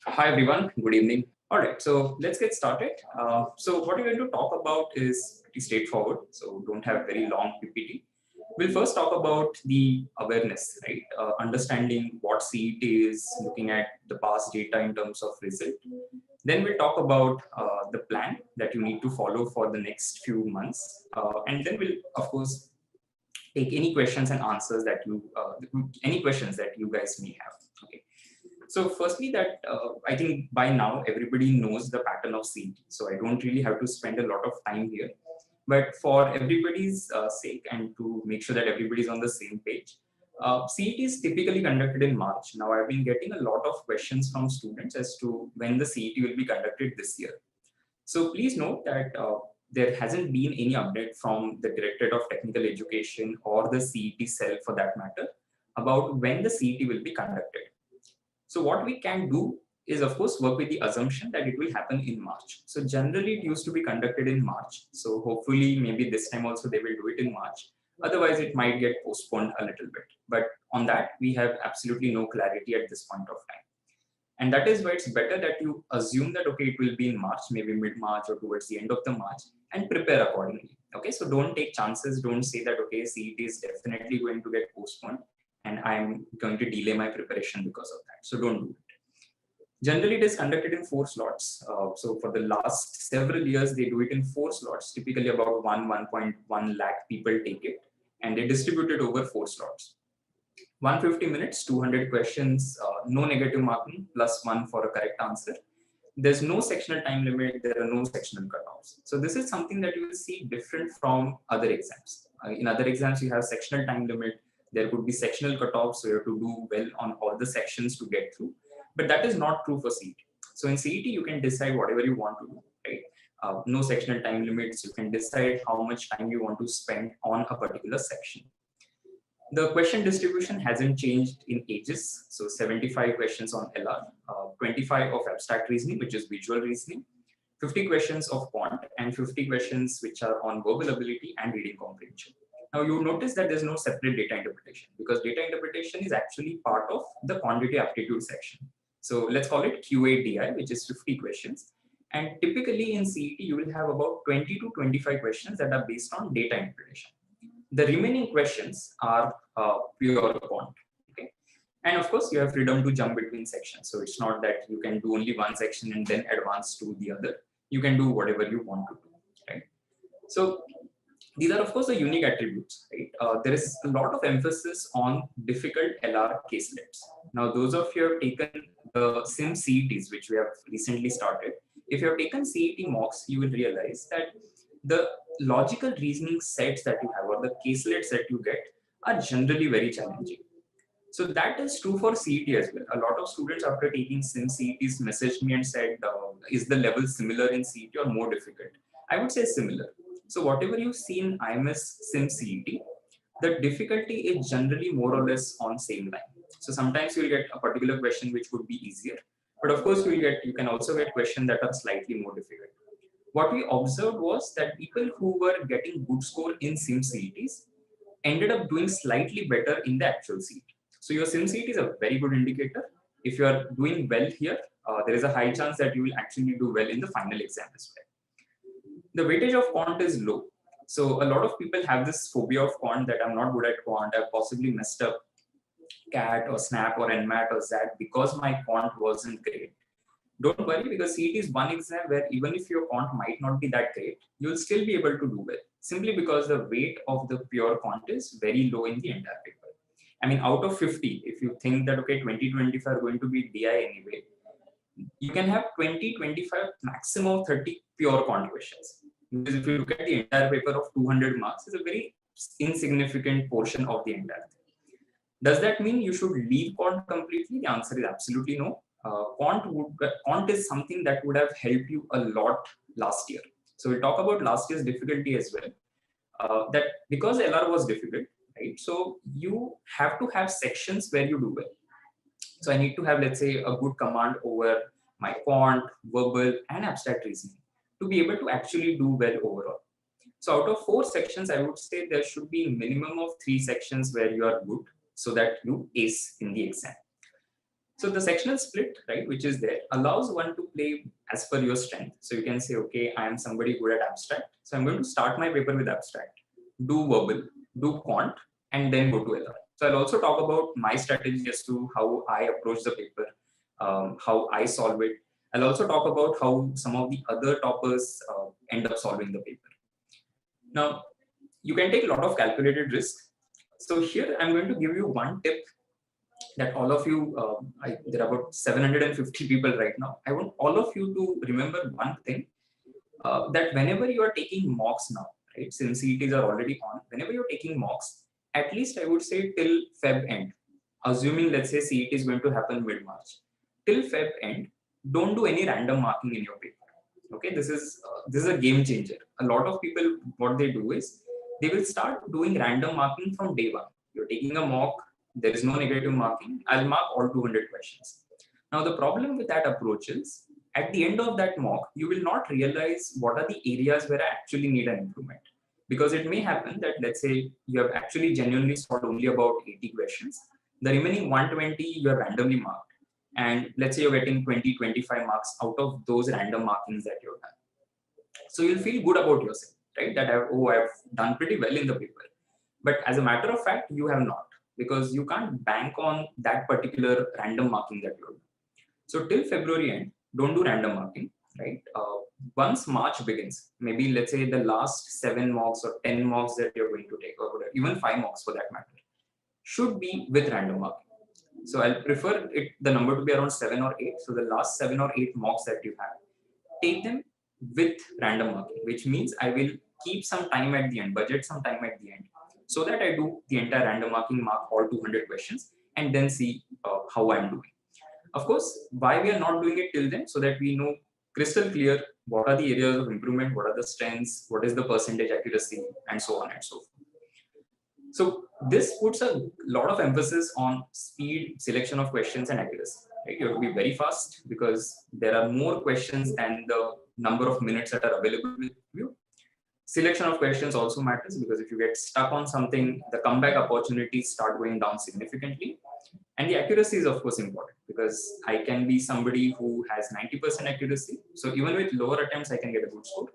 Hi everyone, good evening. All right, so let's get started. So what we're going to talk about is pretty straightforward, so don't have very long PPT. We'll first talk about the awareness, right? Understanding what CET is, looking at the past data in terms of result. Then we'll talk about the plan that you need to follow for the next few months. And then we'll, of course, take any questions and answers that any questions that you guys may have. Okay. So firstly, that I think by now everybody knows the pattern of CET. So I don't really have to spend a lot of time here. But for everybody's sake and to make sure that everybody's on the same page, CET is typically conducted in March. Now I've been getting a lot of questions from students as to when the CET will be conducted this year. So please note that there hasn't been any update from the Directorate of Technical Education or the CET cell for that matter about when the CET will be conducted. So what we can do is, of course, work with the assumption that it will happen in March. So generally it used to be conducted in March. So hopefully maybe this time also they will do it in March. Otherwise it might get postponed a little bit. But on that, we have absolutely no clarity at this point of time. And that is why it's better that you assume that, okay, it will be in March, maybe mid-March or towards the end of the March, and prepare accordingly. Okay, so don't take chances. Don't say that, okay, CET is definitely going to get postponed and I'm going to delay my preparation because of that. So don't do it. Generally, it is conducted in 4 slots. So for the last several years, they do it in 4 slots. Typically about 1.1 lakh people take it, and they distribute it over 4 slots. 150 minutes, 200 questions, no negative marking, +1 for a correct answer. There's no sectional time limit, there are no sectional cutoffs. So this is something that you will see different from other exams. In other exams, you have sectional time limit, there could be sectional cutoffs, so you have to do well on all the sections to get through. But that is not true for CET. So in CET, you can decide whatever you want to do, right? No sectional time limits, you can decide how much time you want to spend on a particular section. The question distribution hasn't changed in ages. So 75 questions on LR, 25 of abstract reasoning, which is visual reasoning, 50 questions of quant, and 50 questions which are on verbal ability and reading comprehension. Now you notice that there's no separate data interpretation because data interpretation is actually part of the quantity aptitude section. So let's call it QADI, which is 50 questions. And typically in CET, you will have about 20 to 25 questions that are based on data interpretation. The remaining questions are pure quant. Okay? And of course, you have freedom to jump between sections. So it's not that you can do only one section and then advance to the other. You can do whatever you want to do. Right? So these are, of course, the unique attributes. Right? There is a lot of emphasis on difficult LR caselets. Now, those of you who have taken the SIM CETs, which we have recently started, if you have taken CET mocks, you will realize that the logical reasoning sets that you have or the caselets that you get are generally very challenging. So that is true for CET as well. A lot of students after taking SIM CETs messaged me and said, is the level similar in CET or more difficult? I would say similar. So whatever you see in IMS SIM CET, the difficulty is generally more or less on same line. So sometimes you'll get a particular question which would be easier, but of course you can also get questions that are slightly more difficult. What we observed was that people who were getting good score in SIM CETs ended up doing slightly better in the actual CET. So your SIM CET is a very good indicator. If you are doing well here, there is a high chance that you will actually do well in the final exam as well. The weightage of quant is low. So a lot of people have this phobia of quant that I'm not good at quant, I've possibly messed up CAT or SNAP or NMAT or ZAT because my quant wasn't great. Don't worry, because CET is one exam where even if your quant might not be that great, you'll still be able to do well, simply because the weight of the pure quant is very low in the entire paper. I mean, out of 50, if you think that, okay, 20, 25 are going to be DI anyway, you can have 20, 25, maximum 30 pure quant questions. Because if you look at the entire paper of 200 marks, it's a very insignificant portion of the entire thing. Does that mean you should leave quant completely? The answer is absolutely no. Quant is something that would have helped you a lot last year. So we'll talk about last year's difficulty as well. That because LR was difficult, right? So you have to have sections where you do well. So I need to have, let's say, a good command over my quant, verbal, and abstract reasoning to be able to actually do well overall. So out of 4 sections, I would say there should be a minimum of 3 sections where you are good so that you ace in the exam. So the sectional split, right, which is there, allows one to play as per your strength. So you can say, okay, I am somebody good at abstract, so I'm going to start my paper with abstract, do verbal, do quant, and then go to LR. So I'll also talk about my strategy as to how I approach the paper, how I solve it. I'll also talk about how some of the other toppers end up solving the paper. Now, you can take a lot of calculated risk. So here I'm going to give you one tip that all of you, there are about 750 people right now. I want all of you to remember one thing, that whenever you are taking mocks now, right, since CETs are already on, whenever you're taking mocks, at least I would say till Feb end, assuming let's say CET is going to happen mid-March, till Feb end, don't do any random marking in your paper. Okay, this is a game changer. A lot of people, what they do is they will start doing random marking from day one. You're taking a mock, there is no negative marking, I'll mark all 200 questions. Now the problem with that approach is, at the end of that mock, you will not realize what are the areas where I actually need an improvement. Because it may happen that, let's say, you have actually genuinely solved only about 80 questions. The remaining 120 you have randomly marked. And let's say you're getting 20, 25 marks out of those random markings that you've done. So you'll feel good about yourself, right? That I've done pretty well in the paper. But as a matter of fact, you have not, because you can't bank on that particular random marking that you're doing. So till February end, don't do random marking, right? Once March begins, maybe let's say the last 7 mocks or 10 mocks that you're going to take, or whatever, even 5 mocks for that matter, should be with random marking. So I'll prefer the number to be around 7 or 8. So the last 7 or 8 mocks that you have, take them with random marking, which means I will keep some time at the end, budget some time at the end, so that I do the entire random marking, mark all 200 questions, and then see how I'm doing. Of course, why we are not doing it till then, so that we know crystal clear what are the areas of improvement, what are the strengths, what is the percentage accuracy, and so on and so forth. So this puts a lot of emphasis on speed, selection of questions, and accuracy. Right? You have to be very fast because there are more questions than the number of minutes that are available with you. Selection of questions also matters, because if you get stuck on something, the comeback opportunities start going down significantly. And the accuracy is of course important, because I can be somebody who has 90% accuracy. So even with lower attempts, I can get a good score.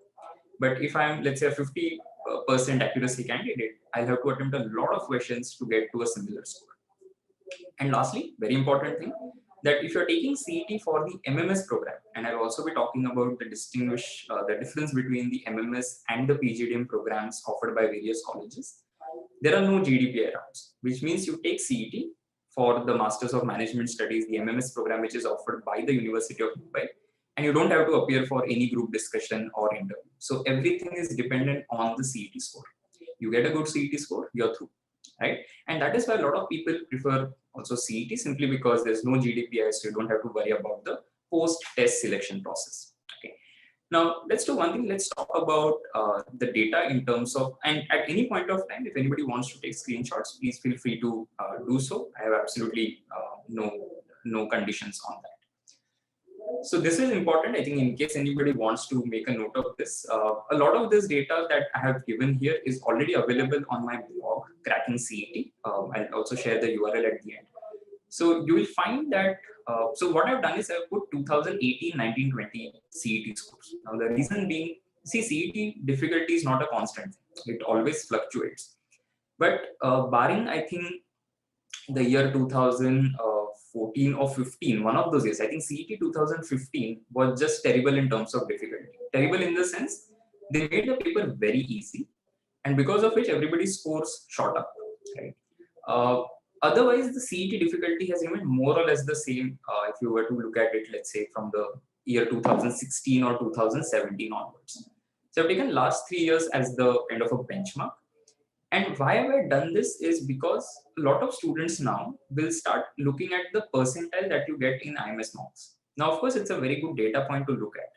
But if I'm, let's say, a 50% accuracy candidate, I'll have to attempt a lot of questions to get to a similar score. And lastly, very important thing, that if you're taking CET for the MMS program, and I'll also be talking about the difference between the MMS and the PGDM programs offered by various colleges, there are no GDPI rounds, which means you take CET for the Masters of Management Studies, the MMS program, which is offered by the University of Mumbai, and you don't have to appear for any group discussion or interview. So everything is dependent on the CET score. You get a good CET score, you're through, right? And that is why a lot of people prefer also CET, simply because there's no GDPI, so you don't have to worry about the post-test selection process. Okay. Now let's do one thing. Let's talk about the data in terms of, and at any point of time, if anybody wants to take screenshots, please feel free to do so. I have absolutely no conditions on that. So this is important, I think, in case anybody wants to make a note of this. A lot of this data that I have given here is already available on my blog, Cracking CET. I'll also share the URL at the end. So you will find that, so what I've done is I've put 2018, 19, 20 CET scores. Now the reason being, see, CET difficulty is not a constant thing. It always fluctuates. But barring, I think, the year 2014 or 15, one of those years, I think CET 2015 was just terrible in terms of difficulty. Terrible in the sense, they made the paper very easy, and because of which everybody's scores shot up, right? Otherwise, the CET difficulty has remained more or less the same if you were to look at it, let's say, from the year 2016 or 2017 onwards. So I've taken last 3 years as the kind of a benchmark. And why have I done this is because a lot of students now will start looking at the percentile that you get in IMS mocks. Now, of course, it's a very good data point to look at.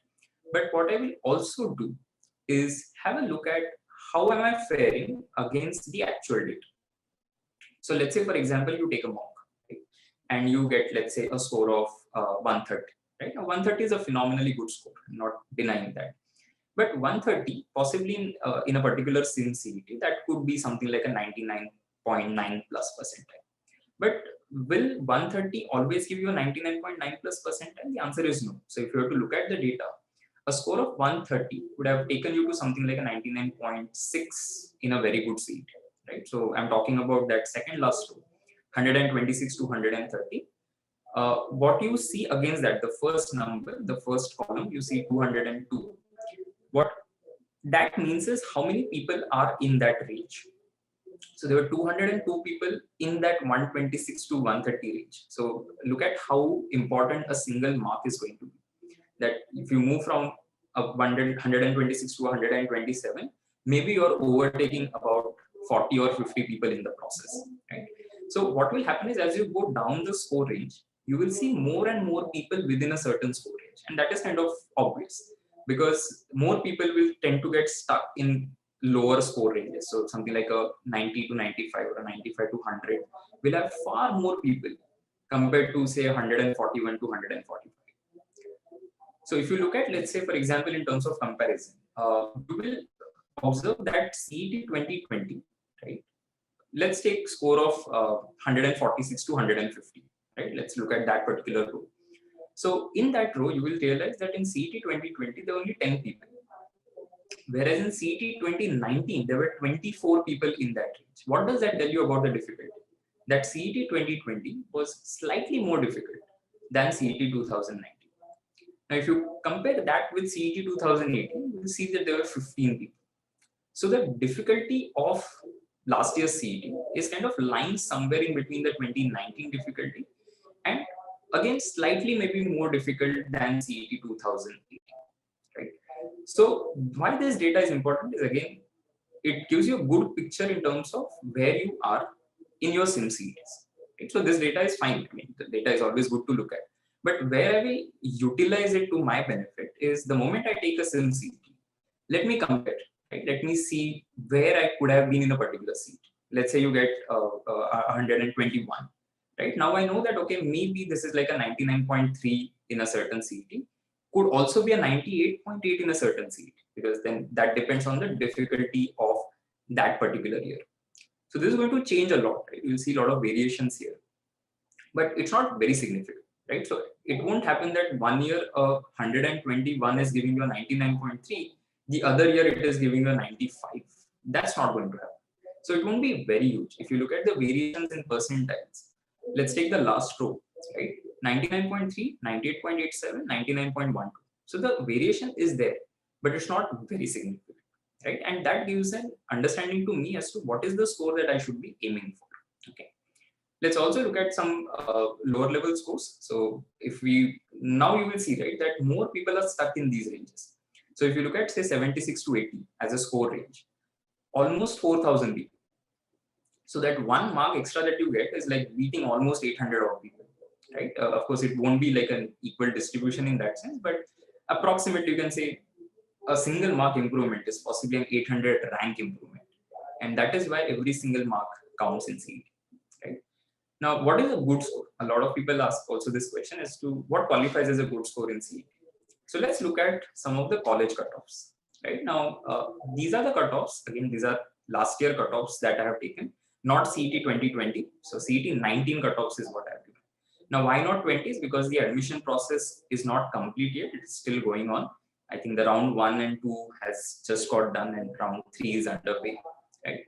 But what I will also do is have a look at how am I faring against the actual data. So let's say, for example, you take a mock, right, and you get, let's say, a score of 130. Right? Now, 130 is a phenomenally good score. I'm not denying that. But 130, possibly in a particular sim CET, that could be something like a 99.9+ percentile. But will 130 always give you a 99.9 plus percentile? The answer is no. So if you have to look at the data, a score of 130 would have taken you to something like a 99.6 in a very good seat, right? So I'm talking about that second last row, 126 to 130. What you see against that, the first number, the first column, you see 202. What that means is how many people are in that range. So there were 202 people in that 126 to 130 range. So look at how important a single mark is going to be. That if you move from 126 to 127, maybe you're overtaking about 40 or 50 people in the process, right? So what will happen is as you go down the score range, you will see more and more people within a certain score range. And that is kind of obvious because more people will tend to get stuck in lower score ranges. So something like a 90 to 95 or a 95 to 100 will have far more people compared to say 141 to 145. So if you look at, let's say, for example, in terms of comparison, you will observe that CET 2020, right? Let's take score of 146 to 150, right? Let's look at that particular row. So in that row, you will realize that in CET 2020, there were only 10 people. Whereas in CET 2019, there were 24 people in that range. What does that tell you about the difficulty? That CET 2020 was slightly more difficult than CET 2019. Now, if you compare that with CET 2018, you will see that there were 15 people. So the difficulty of last year's CET is kind of lying somewhere in between the 2019 difficulty and again slightly maybe more difficult than CET 2018, right? So why this data is important is again, it gives you a good picture in terms of where you are in your sim series. Right? So this data is fine. I mean, the data is always good to look at. But where I will utilize it to my benefit is the moment I take a sim seat, let me compare. Right? Let me see where I could have been in a particular seat. Let's say you get 121. Right now I know that okay, maybe this is like a 99.3 in a certain CET. Could also be a 98.8 in a certain seat because then that depends on the difficulty of that particular year. So this is going to change a lot. Right? You'll see a lot of variations here, but it's not very significant, right? So it won't happen that one year 121 is giving you a 99.3, the other year it is giving you a 95. That's not going to happen. So it won't be very huge. If you look at the variations in percentiles, let's take the last row, right? 99.3, 98.87, 99.12. So the variation is there, but it's not very significant, right? And that gives an understanding to me as to what is the score that I should be aiming for. Okay. Let's also look at some lower level scores. So if we, now you will see, right, that more people are stuck in these ranges. So if you look at say 76 to 80 as a score range, almost 4,000 people. So that one mark extra that you get is like beating almost 800 odd people, right? Of course, it won't be like an equal distribution in that sense, but approximately you can say a single mark improvement is possibly an 800 rank improvement. And that is why every single mark counts in CET, right? Now, what is a good score? A lot of people ask also this question as to what qualifies as a good score in CET. So let's look at some of the college cutoffs, right? Now, these are the cutoffs. Again, these are last year cutoffs that I have taken, not CET 2020. So CET 19 cutoffs is what I have given. Now, why not 20s? Because the admission process is not complete yet. It's still going on. I think the round 1 and 2 has just got done and round 3 is underway, right?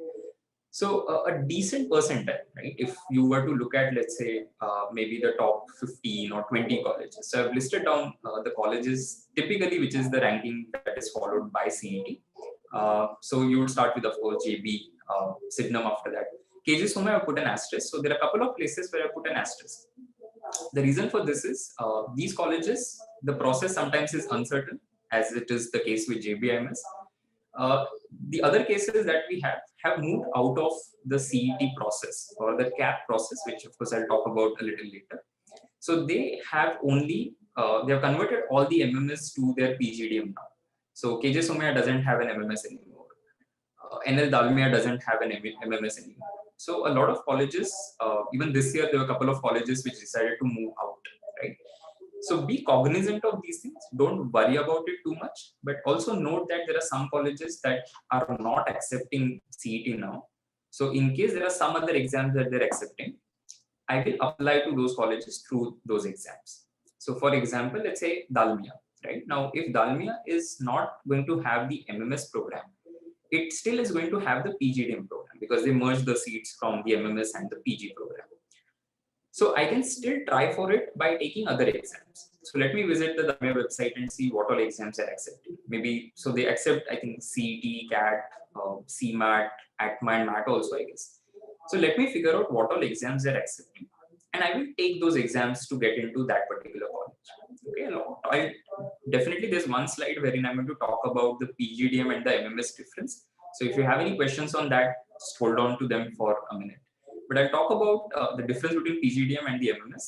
So a decent percentile, right? If you were to look at, let's say, maybe the top 15 or 20 colleges. So I've listed down the colleges typically, which is the ranking that is followed by CET. So you would start with, of course, JB, Sydenham after that. KG Soma, I put an asterisk. So there are a couple of places where I put an asterisk. The reason for this is these colleges, the process sometimes is uncertain, as it is the case with JBIMS. The other cases that we have moved out of the CET process or the CAP process, which of course I'll talk about a little later. So they have only, they have converted all the MMS to their PGDM now. So KJ Somaiya doesn't have an MMS anymore. NL Dalmia doesn't have an MMS anymore. So a lot of colleges, even this year, there were a couple of colleges which decided to move out, right? So be cognizant of these things. Don't worry about it too much, but also note that there are some colleges that are not accepting CET now. So in case there are some other exams that they're accepting, I will apply to those colleges through those exams. So for example, let's say Dalmia, right? Now, if Dalmia is not going to have the MMS program, it still is going to have the PGDM program because they merged the seats from the MMS and the PG program. So I can still try for it by taking other exams. So let me visit the Dalmia website and see what all exams are accepted. Maybe, so they accept, I think, CET, CAT, CMAT, ATMA and MAT also, I guess. So let me figure out what all exams they're accepting. And I will take those exams to get into that particular college. Okay, definitely there's one slide wherein I'm going to talk about the PGDM and the MMS difference. So if you have any questions on that, just hold on to them for a minute. But I'll talk about the difference between PGDM and the MMS,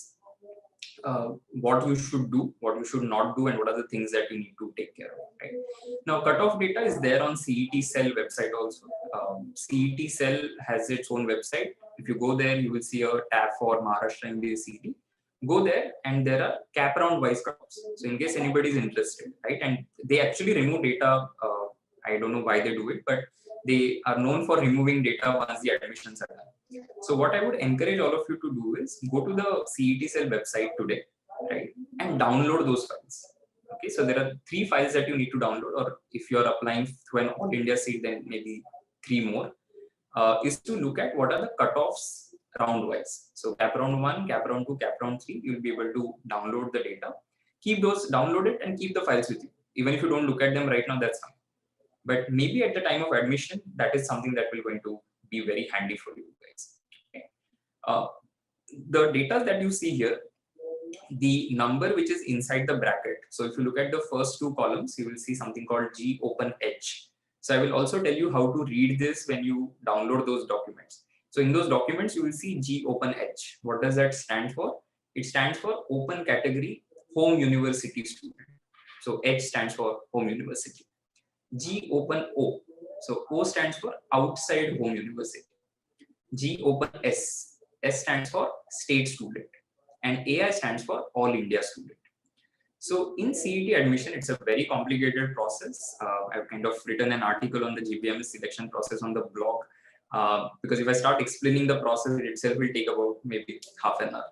what you should do, what you should not do, and what are the things that you need to take care of. Right? Now, cutoff data is there on CET Cell website also. CET Cell has its own website. If you go there, you will see a tab for Maharashtra MBA CET. Go there, and there are cap round wise cutoffs. So in case anybody is interested, right? And they actually remove data. I don't know why they do it, but they are known for removing data once the admissions are done. So what I would encourage all of you to do is go to the CET Cell website today, right, and download those files. Okay, so there are 3 files that you need to download, or if you are applying to an All India seat, then maybe 3 more. Is to look at what are the cutoffs round wise. So cap round 1, cap round 2, cap round 3, you'll be able to download the data. Keep those, download it and keep the files with you. Even if you don't look at them right now, that's fine. But maybe at the time of admission, that is something that will going to be very handy for you guys. Okay. The data that you see here, the number which is inside the bracket. So if you look at the first 2 columns, you will see something called G open H. So I will also tell you how to read this when you download those documents. So in those documents, you will see G open H. What does that stand for? It stands for open category home university student. So H stands for home university. G open O. So O stands for outside home university. G open S. S stands for state student. And AI stands for all India student. So in CET admission, it's a very complicated process. I've kind of written an article on the JBIMS selection process on the blog. Because if I start explaining the process, it itself will take about maybe half an hour.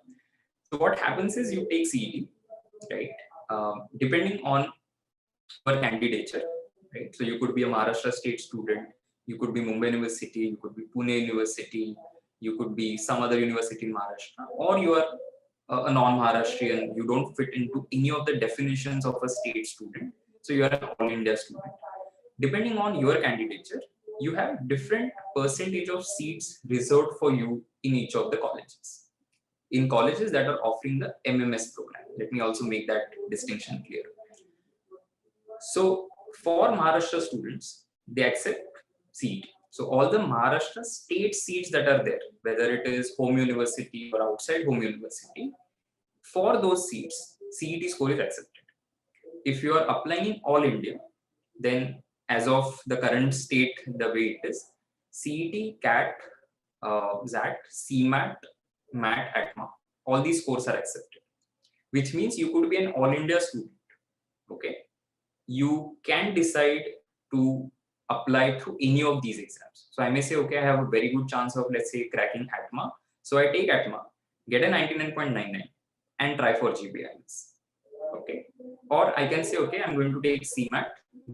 So what happens is you take CET, right? Depending on your candidature, right? So you could be a Maharashtra state student, you could be Mumbai University, you could be Pune University, you could be some other university in Maharashtra, or you are a non-Maharashtrian, you don't fit into any of the definitions of a state student, so you are an all India student. Depending on your candidature, you have different percentage of seats reserved for you in each of the colleges. In colleges that are offering the MMS program, let me also make that distinction clear. So for Maharashtra students, they accept CET. So all the Maharashtra state seats that are there, whether it is home university or outside home university, for those seats, CET score is accepted. If you are applying in all India, then as of the current state, the way it is, CET, CAT, XAT, CMAT, MAT, ATMA, all these scores are accepted, which means you could be an all India student. Okay, you can decide to apply to any of these exams. So I may say, okay, I have a very good chance of, let's say, cracking ATMA. So I take ATMA, get a 99.99 and try for JBIMS. Okay. Or I can say, okay, I'm going to take CMAT,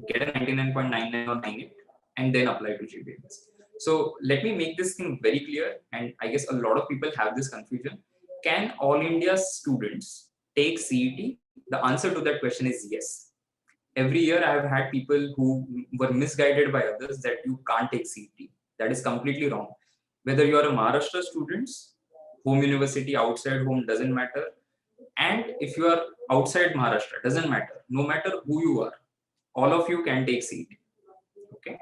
get a 99.99 or 98 and then apply to JBIMS. So let me make this thing very clear. And I guess a lot of people have this confusion. Can all India students take CET? The answer to that question is yes. Every year I have had people who were misguided by others that you can't take CET. That is completely wrong. Whether you are a Maharashtra student, home university, outside home, doesn't matter. And if you are outside Maharashtra, doesn't matter. No matter who you are, all of you can take CET. Okay.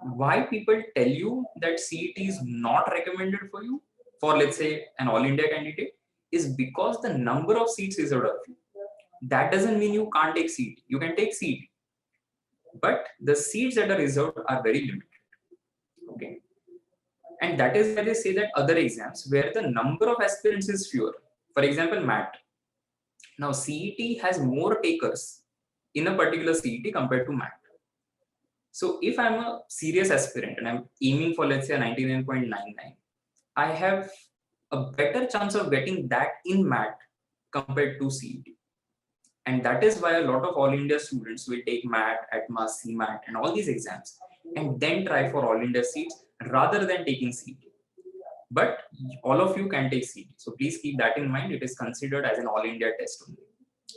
Why people tell you that CET is not recommended for you, for let's say an all India candidate, is because the number of seats is out of you. That doesn't mean you can't take CET. You can take CET, but the seats that are reserved are very limited. Okay, and that is why they say that other exams where the number of aspirants is fewer. For example, MAT. Now CET has more takers in a particular CET compared to MAT. So if I'm a serious aspirant and I'm aiming for, let's say, a 99.99, I have a better chance of getting that in MAT compared to CET. And that is why a lot of All India students will take MAT, ATMAS, CMAT, and all these exams, and then try for All India seats rather than taking CET. But all of you can take CET. So please keep that in mind. It is considered as an All India test only.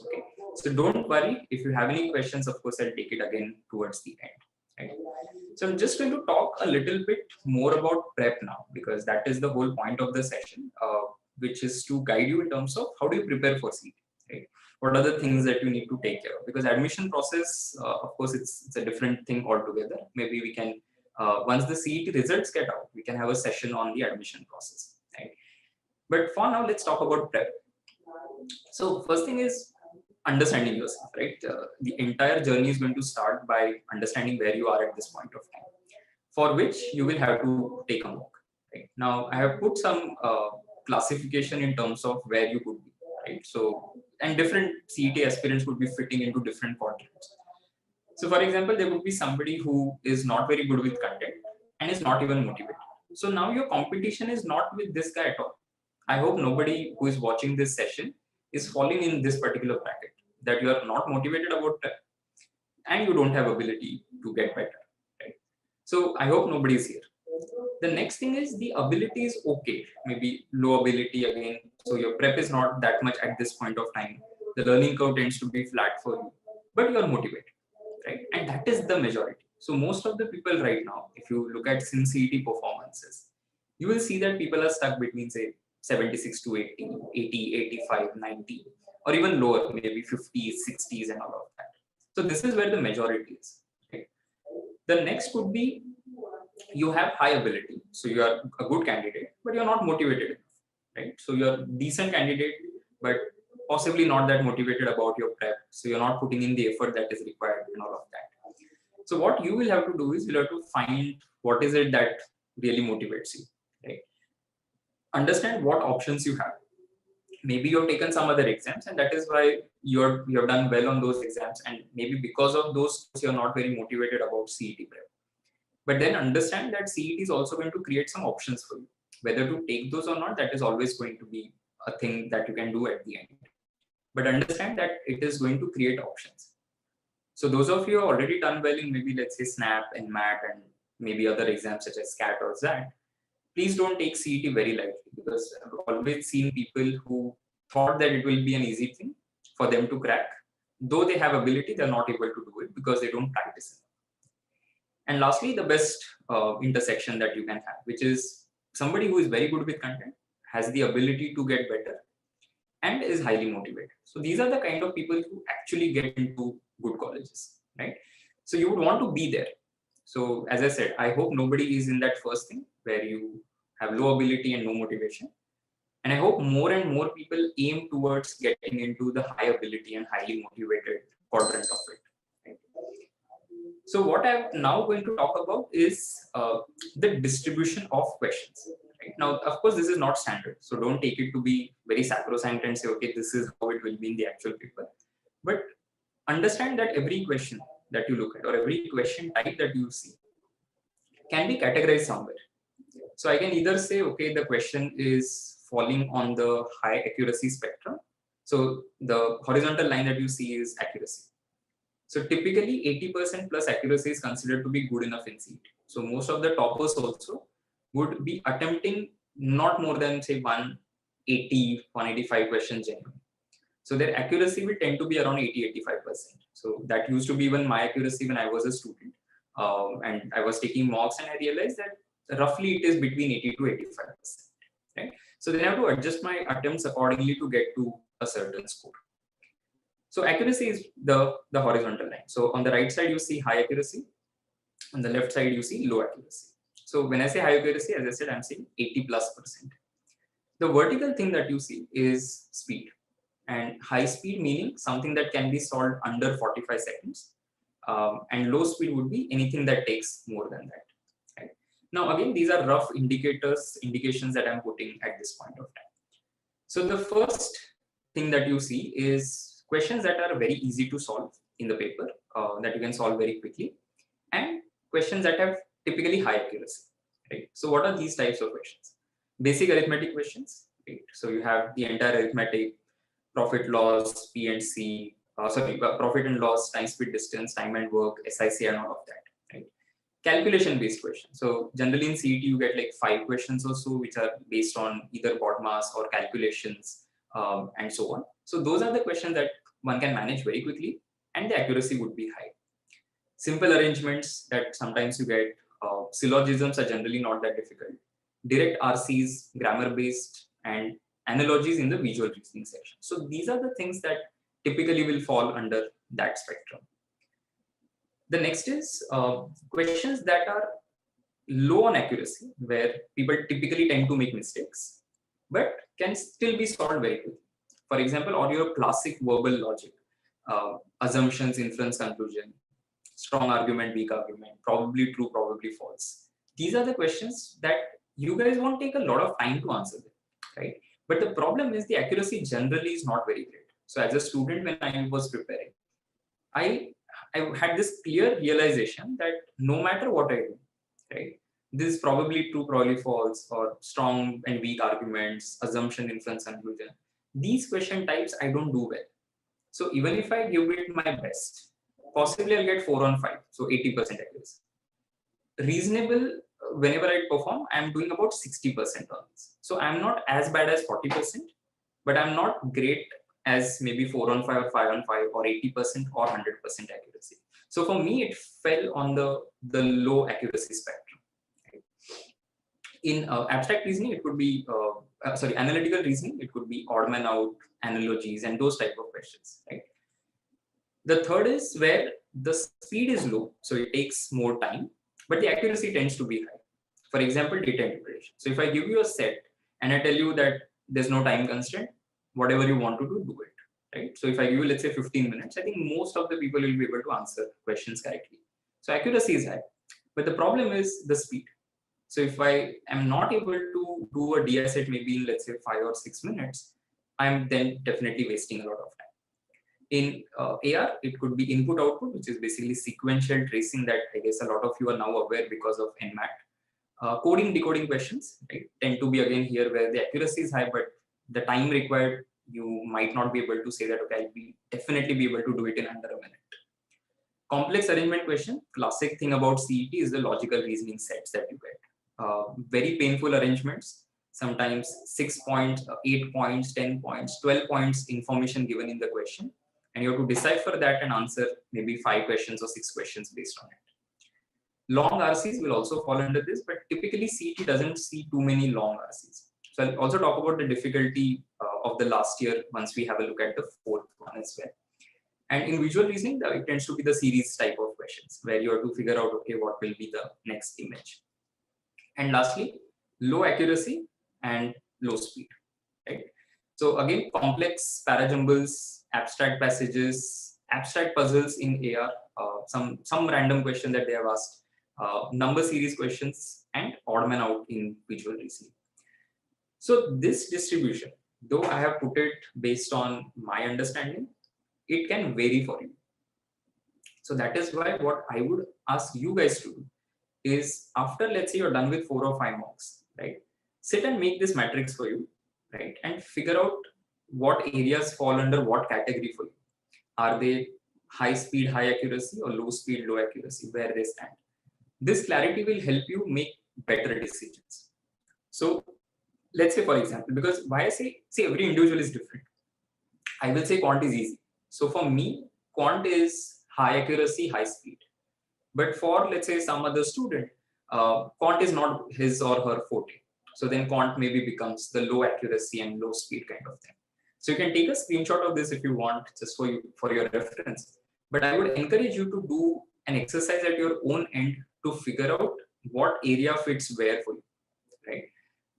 Okay. So don't worry. If you have any questions, of course, I'll take it again towards the end. Right? So I'm just going to talk a little bit more about prep now, because that is the whole point of the session, which is to guide you in terms of how do you prepare for CET. Right? What are the things that you need to take care of? Because admission process, of course, it's a different thing altogether. Maybe we can, once the CET results get out, we can have a session on the admission process. Right? But for now, let's talk about prep. So first thing is understanding yourself, right? The entire journey is going to start by understanding where you are at this point of time, for which you will have to take a mock. Right? Now, I have put some classification in terms of where you could be, right? So, and different CET aspirants would be fitting into different quadrants. So, for example, there would be somebody who is not very good with content and is not even motivated. So now your competition is not with this guy at all. I hope nobody who is watching this session is falling in this particular bracket, that you are not motivated about prep and you don't have ability to get better. Right? So I hope nobody is here. The next thing is the ability is okay, maybe low ability again. So your prep is not that much at this point of time. The learning curve tends to be flat for you, but you are motivated, right? And that is the majority. So most of the people right now, if you look at CET performances, you will see that people are stuck between, say, 76 to 80, 80, 85, 90, or even lower, maybe 50s, 60s, and all of that. So this is where the majority is. Right? The next would be you have high ability, so you are a good candidate, but you're not motivated enough, right? So you're a decent candidate, but possibly not that motivated about your prep. So you're not putting in the effort that is required and all of that. So what you will have to do is you'll have to find what is it that really motivates you, right? Understand what options you have. Maybe you've taken some other exams and that is why you've done well on those exams, and maybe because of those you're not very motivated about CET prep. But then understand that CET is also going to create some options for you. Whether to take those or not, that is always going to be a thing that you can do at the end. But understand that it is going to create options. So those of you who have already done well in maybe, let's say, SNAP and MAT and maybe other exams such as CAT or ZAT, please don't take CET very lightly, because I've always seen people who thought that it will be an easy thing for them to crack. Though they have ability, they're not able to do it because they don't practice it. And lastly, the best intersection that you can have, which is somebody who is very good with content, has the ability to get better, and is highly motivated. So these are the kind of people who actually get into good colleges, right? So you would want to be there. So as I said, I hope nobody is in that first thing where you have low ability and no motivation. And I hope more and more people aim towards getting into the high ability and highly motivated quadrant of it. Right? So what I'm now going to talk about is the distribution of questions. Right? Now, of course, this is not standard. So don't take it to be very sacrosanct and say, okay, this is how it will be in the actual paper. But understand that every question that you look at or every question type that you see can be categorized somewhere. So I can either say, okay, the question is falling on the high accuracy spectrum. So the horizontal line that you see is accuracy. So typically 80% plus accuracy is considered to be good enough in CET. So most of the toppers also would be attempting not more than, say, 180, 185 questions genuine. So their accuracy will tend to be around 80-85%. So that used to be even my accuracy when I was a student. And I was taking mocks and I realized that roughly it is between 80 to 85%. Right? So then I have to adjust my attempts accordingly to get to a certain score. So accuracy is the horizontal line. So on the right side, you see high accuracy. On the left side, you see low accuracy. So when I say high accuracy, as I said, I'm saying 80+%. The vertical thing that you see is speed. And high speed meaning something that can be solved under 45 seconds. And low speed would be anything that takes more than that. Right? Now, again, these are rough indications that I'm putting at this point of time. So the first thing that you see is questions that are very easy to solve in the paper, that you can solve very quickly, and questions that have typically high accuracy. Right? So what are these types of questions? Basic arithmetic questions, right? So you have the entire arithmetic, profit loss, P and C, profit and loss, time, speed, distance, time and work, SIC, and all of that, right? Calculation based questions. So generally in CET you get like 5 questions or so, which are based on either BODMAS or calculations, and so on. So those are the questions that one can manage very quickly, and the accuracy would be high. Simple arrangements that sometimes you get, syllogisms are generally not that difficult. Direct RCs, grammar based, and analogies in the visual reasoning section. So these are the things that typically will fall under that spectrum. The next is questions that are low on accuracy, where people typically tend to make mistakes, but can still be solved very quickly. For example, or your classic verbal logic, assumptions, inference, conclusion, strong argument, weak argument, probably true, probably false. These are the questions that you guys won't take a lot of time to answer them, right? But the problem is the accuracy generally is not very great. So as a student, when I was preparing, I had this clear realization that no matter what I do, right, this is probably true, probably false, or strong and weak arguments, assumption, inference, conclusion. These question types I don't do well. So even if I give it my best, possibly I'll get 4 on 5, so 80% accuracy. Reasonable, whenever I perform, I'm doing about 60% on this. So I'm not as bad as 40%, but I'm not great as maybe 4 on 5 or 5 on 5 or 80% or 100% accuracy. So for me, it fell on the low accuracy spectrum. Right? In abstract reasoning, it could be, analytical reasoning, it could be odd man out, analogies, and those type of questions. Right? The third is where the speed is low, so it takes more time, but the accuracy tends to be high. For example, data interpretation. So if I give you a set and I tell you that there's no time constraint, whatever you want to do it, right? So if I give you, let's say 15 minutes, I think most of the people will be able to answer questions correctly. So accuracy is high, but the problem is the speed. So if I am not able to do a DI set maybe in, let's say 5 or 6 minutes, I'm then definitely wasting a lot of time. In AR, it could be input output, which is basically sequential tracing that I guess a lot of you are now aware because of NMAT. Coding, decoding questions, right, tend to be again here where the accuracy is high, but the time required, you might not be able to say that, okay, I'll definitely be able to do it in under a minute. Complex arrangement question, classic thing about CET is the logical reasoning sets that you get. Very painful arrangements, sometimes 6 points, 8 points, 10 points, 12 points information given in the question. And you have to decipher that and answer maybe 5 questions or 6 questions based on it. Long RCs will also fall under this, but typically CET doesn't see too many long RCs. So I'll also talk about the difficulty of the last year once we have a look at the 4th one as well. And in visual reasoning, it tends to be the series type of questions where you have to figure out, okay, what will be the next image. And lastly, low accuracy and low speed, right? So again, complex parajumbles, abstract passages, abstract puzzles in AR, some random question that they have asked, number series questions, and odd man out in visual reasoning. So this distribution, though I have put it based on my understanding, it can vary for you. So that is why what I would ask you guys to do is, after let's say you're done with 4 or 5 mocks, right? Sit and make this matrix for you, right? And figure out what areas fall under what category for you. Are they high speed, high accuracy, or low speed, low accuracy, where they stand? This clarity will help you make better decisions. So let's say, for example, because why I say every individual is different. I will say quant is easy. So for me, quant is high accuracy, high speed. But for, let's say, some other student, quant is not his or her forte. So then quant maybe becomes the low accuracy and low speed kind of thing. So you can take a screenshot of this if you want, just for your reference. But I would encourage you to do an exercise at your own end to figure out what area fits where for you, right?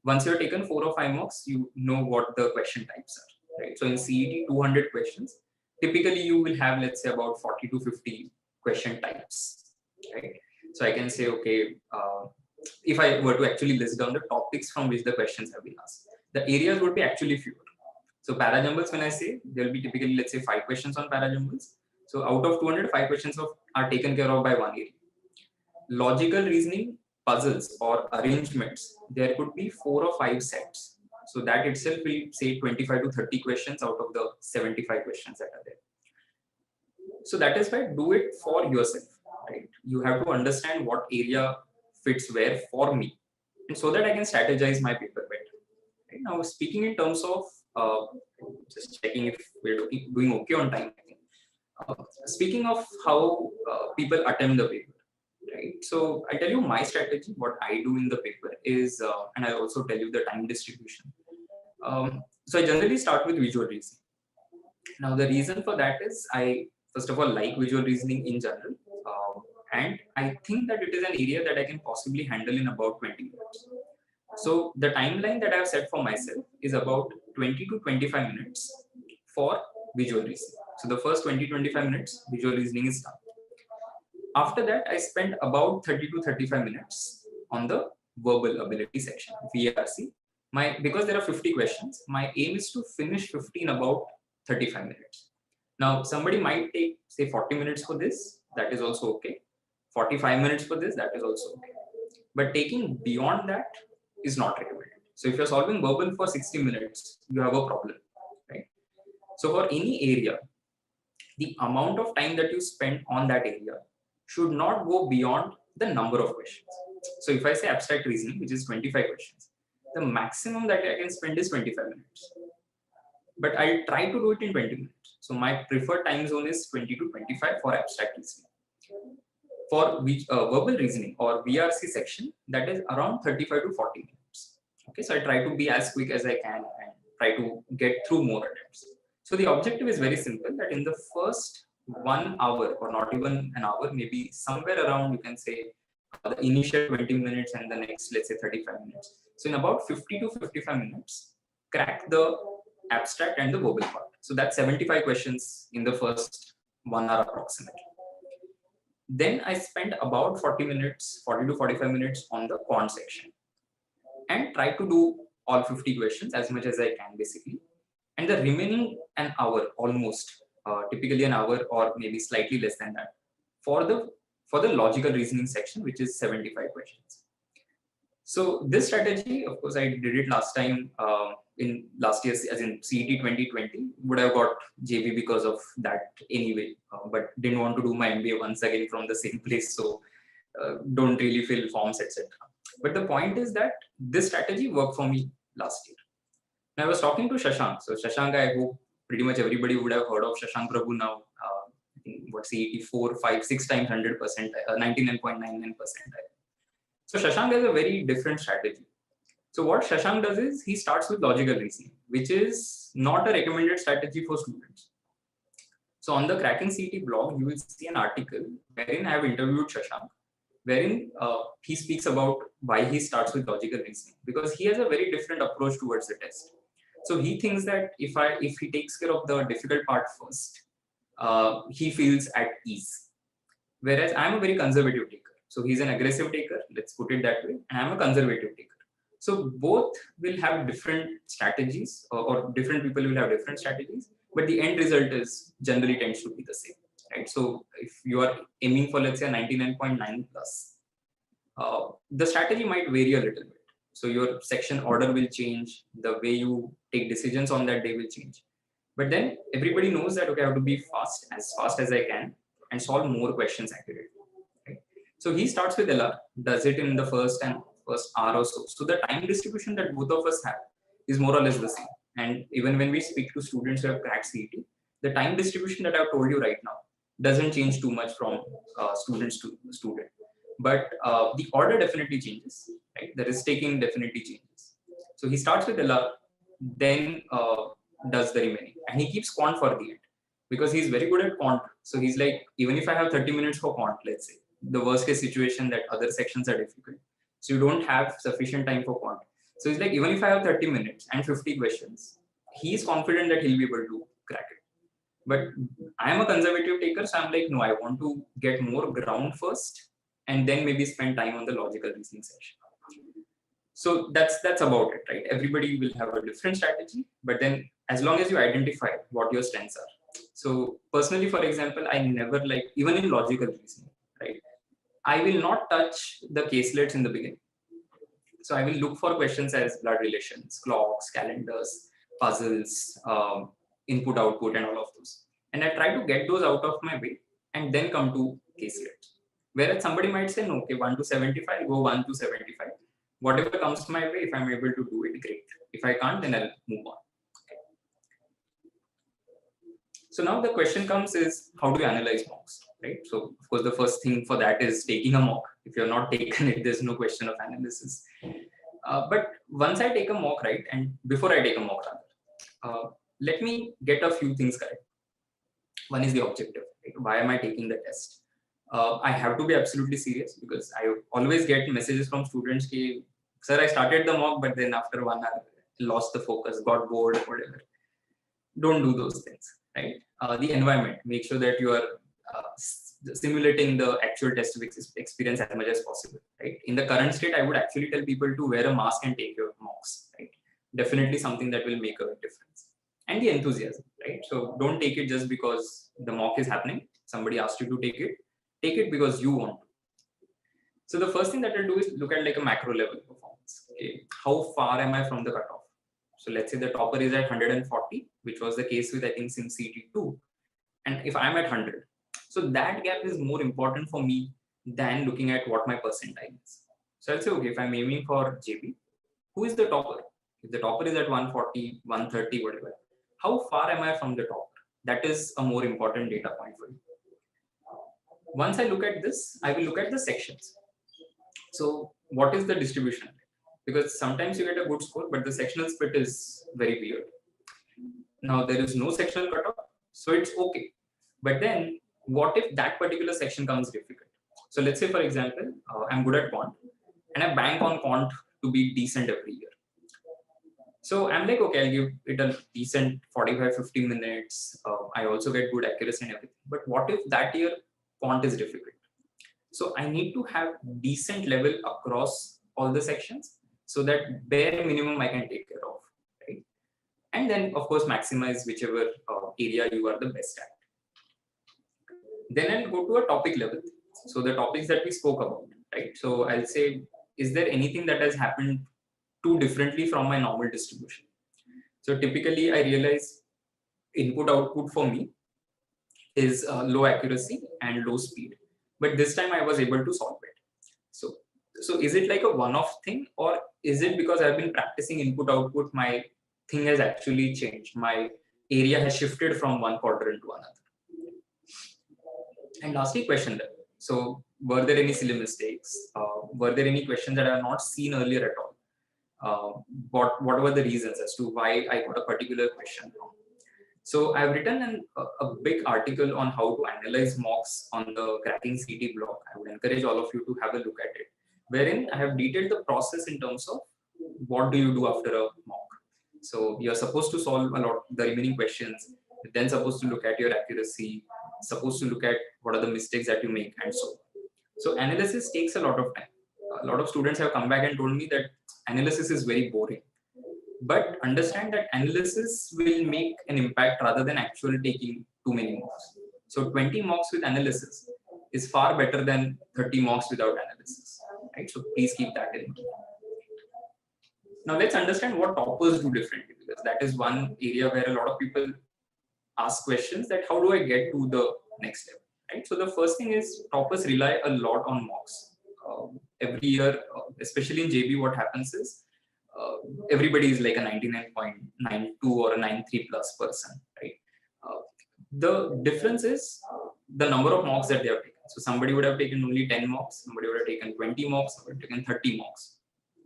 Once you've taken 4 or 5 mocks, you know what the question types are, right? So in CET, 200 questions, typically you will have, let's say, about 40 to 50 question types, right? So I can say, okay, if I were to actually list down the topics from which the questions have been asked, the areas would be actually fewer. So parajumbles, when I say, there will be typically, let's say, 5 questions on parajumbles. So out of 200, 5 questions are taken care of by one area. Logical reasoning, puzzles or arrangements, there could be 4 or 5 sets. So that itself will say 25 to 30 questions out of the 75 questions that are there. So that is why do it for yourself, right? You have to understand what area fits where for me, and so that I can strategize my paper better. Right? Now, speaking in terms of just checking if we're doing okay on time. Speaking of how people attempt the paper, right? So I tell you my strategy. What I do in the paper is, and I also tell you the time distribution. So I generally start with visual reasoning. Now the reason for that is I first of all like visual reasoning in general, and I think that it is an area that I can possibly handle in about 20 minutes. So the timeline that I have set for myself is about 20 to 25 minutes for visual reasoning. So the first 20-25 minutes, visual reasoning is done. After that, I spend about 30 to 35 minutes on the verbal ability section, VRC. Because there are 50 questions, my aim is to finish 50 in about 35 minutes. Now, somebody might take, say, 40 minutes for this, that is also okay. 45 minutes for this, that is also okay. But taking beyond that is not recommended. So if you're solving verbal for 60 minutes, you have a problem, right? So for any area, the amount of time that you spend on that area should not go beyond the number of questions. So if I say abstract reasoning, which is 25 questions, the maximum that I can spend is 25 minutes. But I'll try to do it in 20 minutes. So my preferred time zone is 20 to 25 for abstract reasoning. For verbal reasoning or VRC section, that is around 35 to 40 minutes. Okay, so I try to be as quick as I can and try to get through more attempts. So the objective is very simple, that in the first 1 hour or not even an hour, maybe somewhere around, you can say the initial 20 minutes and the next, let's say 35 minutes. So in about 50 to 55 minutes, crack the abstract and the verbal part. So that's 75 questions in the first 1 hour approximately. Then I spend about 40 to 45 minutes on the quant section and try to do all 50 questions as much as I can basically. And the remaining an hour almost, typically an hour or maybe slightly less than that, for the logical reasoning section, which is 75 questions. So this strategy, of course, I did it last time in last year, as in CET 2020, would have got JB because of that anyway, but didn't want to do my MBA once again from the same place, so don't really fill forms, etc. But the point is that this strategy worked for me last year. Now, I was talking to Shashank. So Shashank, I hope pretty much everybody would have heard of Shashank Prabhu now. What CET 4, 5, 6 times 100%, 99.99%. So Shashank has a very different strategy. So what Shashank does is he starts with logical reasoning, which is not a recommended strategy for students. So on the Cracking CET blog, you will see an article wherein I have interviewed Shashank, wherein he speaks about why he starts with logical reasoning, because he has a very different approach towards the test. So he thinks that if he takes care of the difficult part first, he feels at ease. Whereas I'm a very conservative taker. So he's an aggressive taker, let's put it that way, and I'm a conservative taker. So both will have different strategies, or different people will have different strategies, but the end result is generally tends to be the same, right? So if you are aiming for, let's say, a 99.9 plus, the strategy might vary a little bit. So your section order will change, the way you take decisions on that day will change. But then everybody knows that, okay, I have to be fast as I can and solve more questions accurately. Right? So he starts with LR, does it in the first hour or so. So the time distribution that both of us have is more or less the same. And even when we speak to students who have cracked CET, the time distribution that I've told you right now doesn't change too much from students to student. But the order definitely changes, right? The risk taking definitely changes. So he starts with LR, then does the remaining, and he keeps quant for the end because he's very good at quant. So he's like, even if I have 30 minutes for quant, let's say, the worst case situation that other sections are difficult, so you don't have sufficient time for quant. So he's like, even if I have 30 minutes and 50 questions, he's confident that he'll be able to crack it. But I'm a conservative taker, so I'm like, no, I want to get more ground first and then maybe spend time on the logical reasoning section. So that's about it, right? Everybody will have a different strategy, but then as long as you identify what your strengths are. So personally, for example, I never like, even in logical reasoning, right? I will not touch the caselets in the beginning. So I will look for questions as blood relations, clocks, calendars, puzzles, input, output, and all of those. And I try to get those out of my way and then come to caselets. Whereas somebody might say, no, okay, 1 to 75, go 1 to 75. Whatever comes my way, if I'm able to do it, great. If I can't, then I'll move on. Okay. So now the question comes is, how do you analyze mocks, right? So of course, the first thing for that is taking a mock. If you're not taken it, there's no question of analysis. But once I take a mock, right, and before I take a mock, let me get a few things correct. One is the objective. Right? Why am I taking the test? I have to be absolutely serious because I always get messages from students ki, sir, I started the mock, but then after 1 hour, lost the focus, got bored, whatever. Don't do those things, right? The environment, make sure that you are simulating the actual test experience as much as possible, right? In the current state, I would actually tell people to wear a mask and take your mocks, right? Definitely something that will make a difference. And the enthusiasm, right? So don't take it just because the mock is happening. Somebody asked you to take it because you want to. So the first thing that I'll do is look at like a macro level performance. Okay, how far am I from the cutoff? So let's say the topper is at 140, which was the case with, I think, SIM CT2. And if I'm at 100, so that gap is more important for me than looking at what my percentile is. So I'll say, okay, if I'm aiming for JB, who is the topper? If the topper is at 140, 130, whatever, how far am I from the topper? That is a more important data point for you. Once I look at this, I will look at the sections. So what is the distribution? Because sometimes you get a good score, but the sectional split is very weird. Now there is no sectional cutoff, so it's okay. But then what if that particular section comes difficult? So let's say, for example, I'm good at quant and I bank on quant to be decent every year. So I'm like, okay, I'll give it a decent 45-50 minutes. I also get good accuracy and everything. But what if that year quant is difficult? So I need to have decent level across all the sections so that bare minimum I can take care of, right? And then of course maximize whichever area you are the best at. Then I'll go to a topic level. So the topics that we spoke about, right? So I'll say, is there anything that has happened too differently from my normal distribution? So typically I realize input output for me is low accuracy and low speed. But this time I was able to solve it. So is it like a one-off thing, or is it because I've been practicing input output, my thing has actually changed? My area has shifted from one quadrant to another. And lastly, question level. So were there any silly mistakes? Were there any questions that I have not seen earlier at all? What were the reasons as to why I got a particular question wrong? So I've written a big article on how to analyze mocks on the Cracking CET blog. I would encourage all of you to have a look at it, wherein I have detailed the process in terms of what do you do after a mock. So you're supposed to solve a lot the remaining questions, then supposed to look at your accuracy, supposed to look at what are the mistakes that you make, and so on. So analysis takes a lot of time. A lot of students have come back and told me that analysis is very boring. But understand that analysis will make an impact rather than actually taking too many mocks. So 20 mocks with analysis is far better than 30 mocks without analysis, right? So please keep that in mind. Now let's understand what toppers do differently, because that is one area where a lot of people ask questions that how do I get to the next level, right? So the first thing is toppers rely a lot on mocks. Every year, especially in JB, what happens is everybody is like a 99.92 or a 93 plus person, right? The difference is the number of mocks that they have taken. So somebody would have taken only 10 mocks, somebody would have taken 20 mocks, somebody would have taken 30 mocks,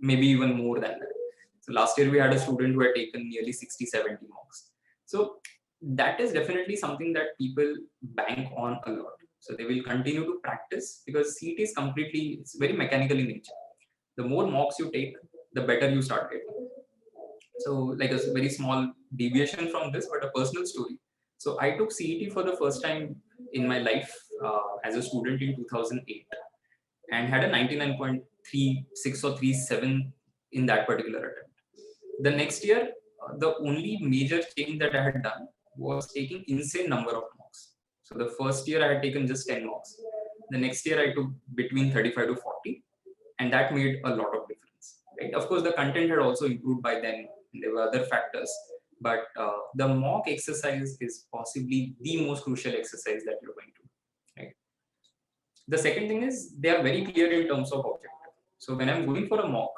maybe even more than that. So last year we had a student who had taken nearly 60-70 mocks. So that is definitely something that people bank on a lot. So they will continue to practice because CET is completely, it's very mechanical in nature. The more mocks you take, the better you start getting. So like a very small deviation from this, but a personal story. So I took CET for the first time in my life as a student in 2008 and had a 99.36 or 37 in that particular attempt. The next year, the only major change that I had done was taking insane number of mocks. So the first year I had taken just 10 mocks. The next year I took between 35 to 40, and that made a lot of difference. Right? Of course, the content had also improved by then. There were other factors, but the mock exercise is possibly the most crucial exercise that you're going to do. Right? The second thing is they are very clear in terms of objective. So when I'm going for a mock,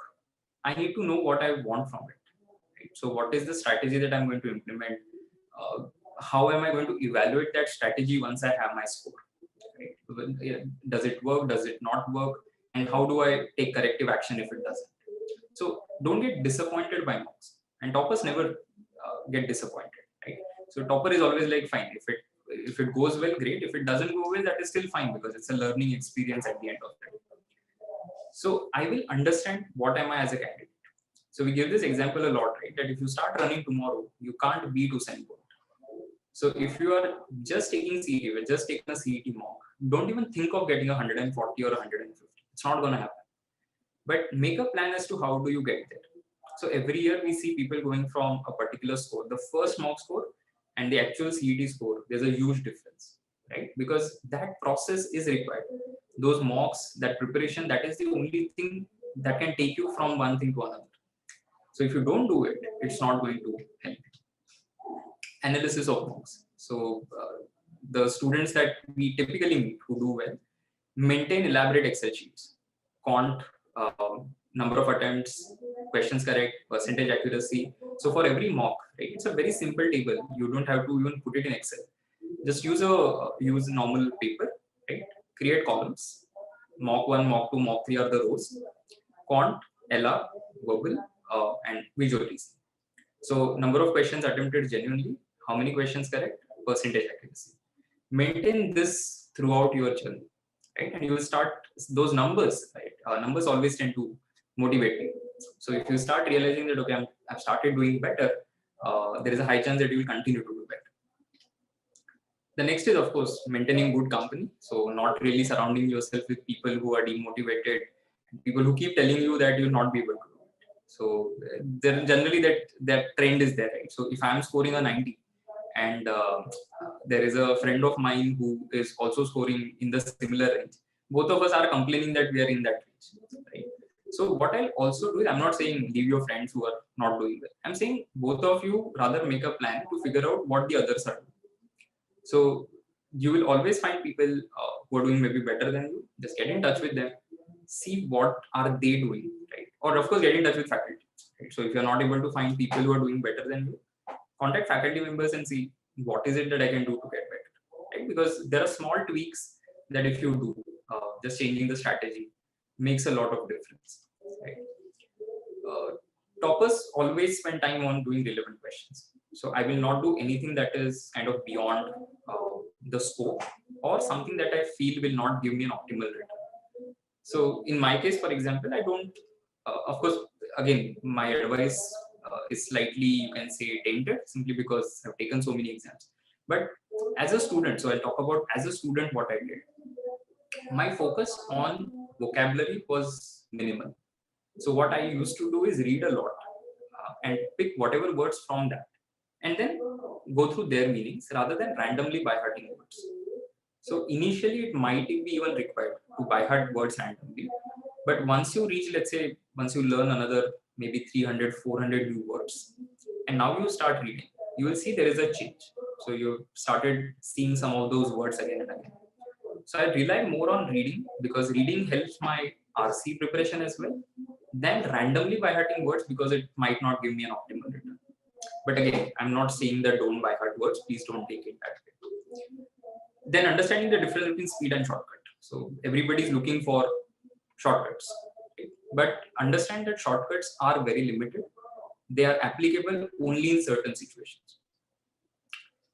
I need to know what I want from it. Right? So what is the strategy that I'm going to implement? How am I going to evaluate that strategy once I have my score? Right? Does it work? Does it not work? And how do I take corrective action if it doesn't? So don't get disappointed by mocks. And toppers never get disappointed. Right? So topper is always like, fine, if it goes well, great. If it doesn't go well, that is still fine because it's a learning experience at the end of it. So I will understand what am I as a candidate. So we give this example a lot, right? That if you start running tomorrow, you can't beat Usain Bolt. So if you are just taking CET, you're just taking a CET mock, don't even think of getting 140 or 150. It's not going to happen. But make a plan as to how do you get there. So every year we see people going from a particular score, the first mock score and the actual CET score, there's a huge difference, right? Because that process is required. Those mocks, that preparation, that is the only thing that can take you from one thing to another. So if you don't do it, it's not going to help. Analysis of mocks. So the students that we typically meet who do well maintain elaborate Excel sheets, quant, number of attempts, questions correct, percentage accuracy. So for every mock, right, it's a very simple table. You don't have to even put it in Excel. Just use normal paper, right? Create columns. Mock 1, mock 2, mock 3 are the rows. Quant, LR, verbal, and visual reasoning. So number of questions attempted genuinely, how many questions correct, percentage accuracy. Maintain this throughout your journey, right? And you will start those numbers, right? Numbers always tend to motivate you. So if you start realizing that, okay, I've started doing better, there is a high chance that you will continue to do better. The next is, of course, maintaining good company. So not really surrounding yourself with people who are demotivated, people who keep telling you that you'll not be able to do it. So there generally that trend is there, right? So if I'm scoring a 90 and there is a friend of mine who is also scoring in the similar range, both of us are complaining that we are in that range, right? So what I'll also do is, I'm not saying leave your friends who are not doing well. I'm saying both of you rather make a plan to figure out what the others are doing. So you will always find people who are doing maybe better than you. Just get in touch with them, see what are they doing, right? Or of course, get in touch with faculty. Right? So if you're not able to find people who are doing better than you, contact faculty members and see what is it that I can do to get better, right? Because there are small tweaks that if you do, just changing the strategy makes a lot of difference, right? Toppers always spend time on doing relevant questions. So I will not do anything that is kind of beyond the scope or something that I feel will not give me an optimal return. So in my case, for example, I don't, of course, again, my advice is slightly, you can say, tainted simply because I've taken so many exams. But as a student, so I'll talk about as a student what I did. My focus on vocabulary was minimal. So what I used to do is read a lot and pick whatever words from that and then go through their meanings rather than randomly by hearting words. So initially it might be even required to by heart words randomly. But once you reach, let's say, once you learn another maybe 300, 400 new words, and now you start reading, you will see there is a change. So you started seeing some of those words again and again. So I rely more on reading because reading helps my RC preparation as well than randomly by hearting words because it might not give me an optimal return. But again, I'm not saying that don't by heart words, please don't take it that way. Then understanding the difference between speed and shortcut. So everybody is looking for shortcuts, but understand that shortcuts are very limited. They are applicable only in certain situations.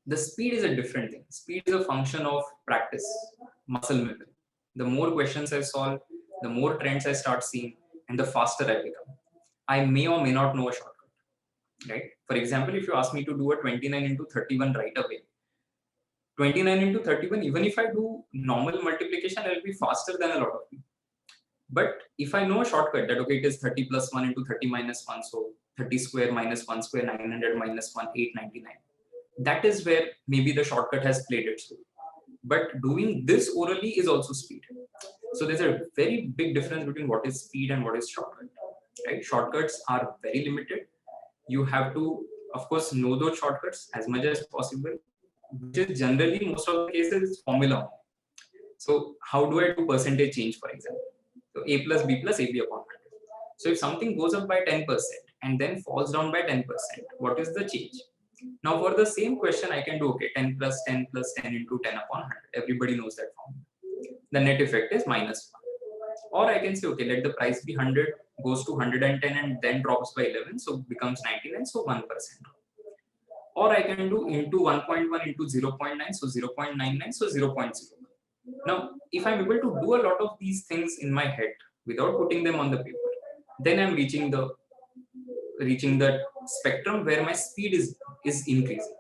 The speed is a different thing. Speed is a function of practice, muscle memory. The more questions I solve, the more trends I start seeing, and the faster I become. I may or may not know a shortcut, right? For example, if you ask me to do a 29 into 31 right away, 29 into 31, even if I do normal multiplication, I will be faster than a lot of people. But if I know a shortcut that, okay, it is 30 plus 1 into 30 minus 1, so 30 square minus 1 square, 900 minus 1, 899. That is where maybe the shortcut has played its role. but doing this orally is also speed. So there's a very big difference between what is speed and what is shortcut, right? Shortcuts are very limited. You have to, of course, know those shortcuts as much as possible, which is generally most of the cases is formula. So how do I do percentage change, for example? So A plus B plus AB upon 100. So if something goes up by 10% and then falls down by 10%, what is the change? Now for the same question, I can do, okay, 10 plus 10 plus 10 into 10 upon 100. Everybody knows that formula. The net effect is minus 1. Or I can say, okay, let the price be 100, goes to 110 and then drops by 11, so becomes 99, so 1%. Or I can do into 1.1 into 0.9, so 0.99, so 0.0. Now, if I'm able to do a lot of these things in my head without putting them on the paper, then I'm reaching the spectrum where my speed is increasing.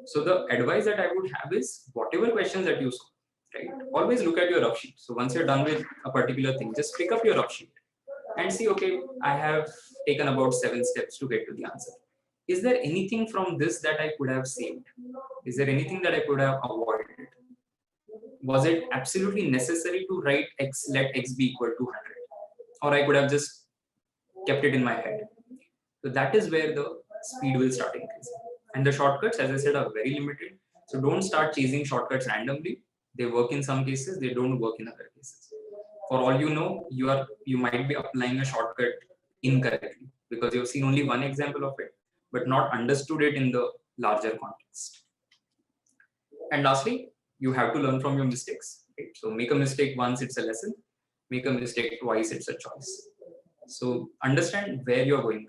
So the advice that I would have is whatever questions that you solve, right? Always look at your rough sheet. So once you're done with a particular thing, just pick up your rough sheet and see, okay, I have taken about 7 steps to get to the answer. Is there anything from this that I could have saved? Is there anything that I could have avoided? Was it absolutely necessary to write x, let x be equal to 100? Or I could have just kept it in my head. So that is where the speed will start increasing. And the shortcuts, as I said, are very limited. So don't start chasing shortcuts randomly. They work in some cases, they don't work in other cases. For all you know, you might be applying a shortcut incorrectly because you've seen only one example of it, but not understood it in the larger context. And lastly, you have to learn from your mistakes. Right? So make a mistake once, it's a lesson. Make a mistake twice, it's a choice. So understand where you're going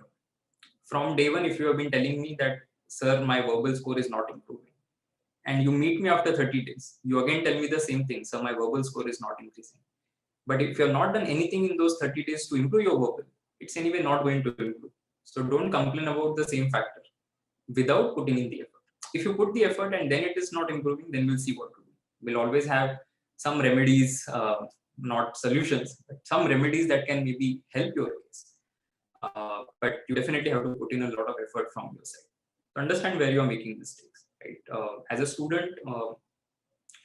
from day one. If you have been telling me that, sir, my verbal score is not improving, and you meet me after 30 days, you again tell me the same thing, sir, my verbal score is not increasing. But if you have not done anything in those 30 days to improve your verbal, it's anyway not going to improve. So don't complain about the same factor without putting in the effort. If you put the effort and then it is not improving, then we'll see what to do. We'll always have some remedies, not solutions, but some remedies that can maybe help your case. But you definitely have to put in a lot of effort from your side to understand where you are making mistakes. Right? As a student,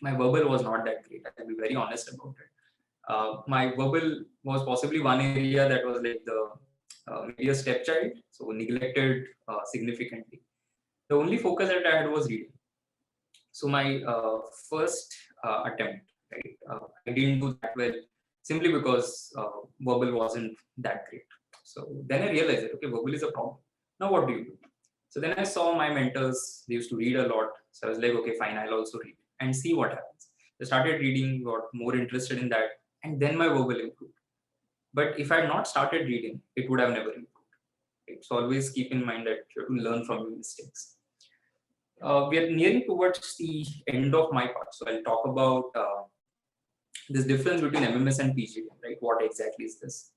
my verbal was not that great. I'll be very honest about it. My verbal was possibly one area that was like the maybe a stepchild, so neglected significantly. The only focus that I had was reading. So my first attempt, right, I didn't do that well simply because verbal wasn't that great. So then I realized that, okay, verbal is a problem. Now what do you do? So then I saw my mentors, they used to read a lot. So I was like, okay, fine, I'll also read and see what happens. I started reading, got more interested in that, and then my verbal improved. But if I had not started reading, it would have never improved. Right? So always keep in mind that you have to learn from your mistakes. We are nearing towards the end of my part. So I'll talk about this difference between MMS and PGDM, right? What exactly is this?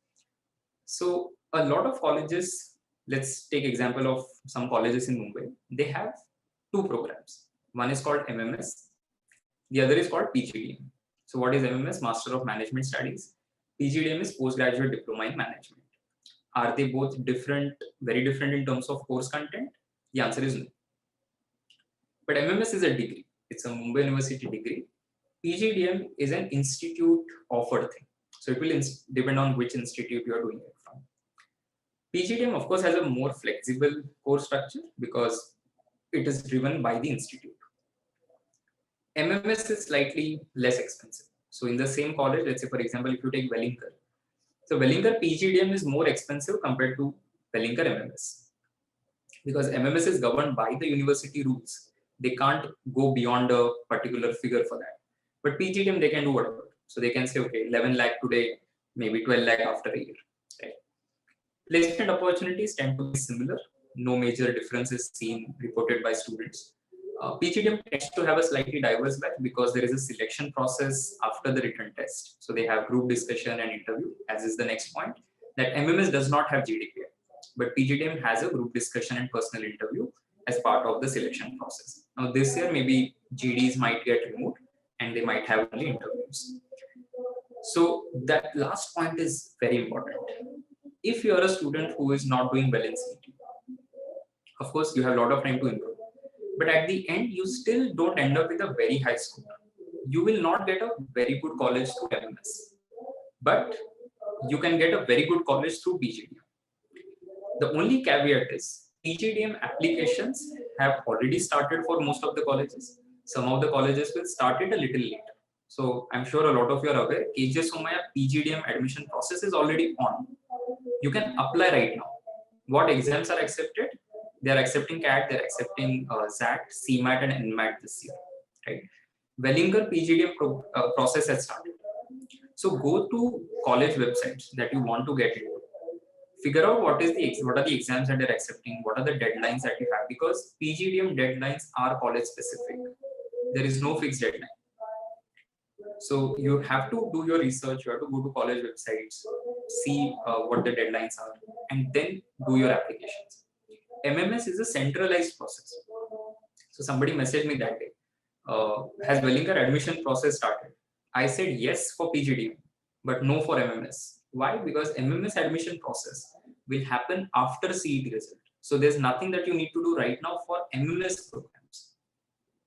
So a lot of colleges, let's take example of some colleges in Mumbai. They have 2 programs. One is called MMS. The other is called PGDM. So what is MMS? Master of Management Studies. PGDM is Postgraduate Diploma in Management. Are they both different, very different in terms of course content? The answer is no. But MMS is a degree. It's a Mumbai University degree. PGDM is an institute offered thing. So it will depend on which institute you are doing it from. PGDM, of course, has a more flexible course structure because it is driven by the institute. MMS is slightly less expensive. So in the same college, let's say, for example, if you take Wellinger. So Wellinger PGDM is more expensive compared to Wellinger MMS. Because MMS is governed by the university rules. They can't go beyond a particular figure for that. But PGDM, they can do whatever. So they can say, okay, 11 lakh today, maybe 12 lakh after a year. Right? Placement opportunities tend to be similar. No major differences seen reported by students. PGDM tends to have a slightly diverse batch because there is a selection process after the written test. So they have group discussion and interview, as is the next point. That MMS does not have GDPI, but PGDM has a group discussion and personal interview as part of the selection process. Now this year, maybe GDs might get removed and they might have only interviews. So that last point is very important. If you are a student who is not doing well in CET, of course, you have a lot of time to improve. But at the end, you still don't end up with a very high score. you will not get a very good college through MMS, but you can get a very good college through PGDM. The only caveat is PGDM applications have already started for most of the colleges. Some of the colleges will start it a little later. So I'm sure a lot of you are aware, KJ Somaya PGDM admission process is already on. You can apply right now. What exams are accepted? They are accepting CAT, they are accepting ZAT, CMAT and NMAT this year. Right? Wellinger PGDM process has started. So go to college websites that you want to get into. Figure out what are the exams that they're accepting, what are the deadlines that you have, because PGDM deadlines are college specific. There is no fixed deadline. So you have to do your research, you have to go to college websites, see what the deadlines are, and then do your applications. MMS is a centralized process. So somebody messaged me that day, has Wellinger admission process started? I said yes for PGDM, but no for MMS. Why? Because MMS admission process will happen after CET result. So there's nothing that you need to do right now for MMS programs.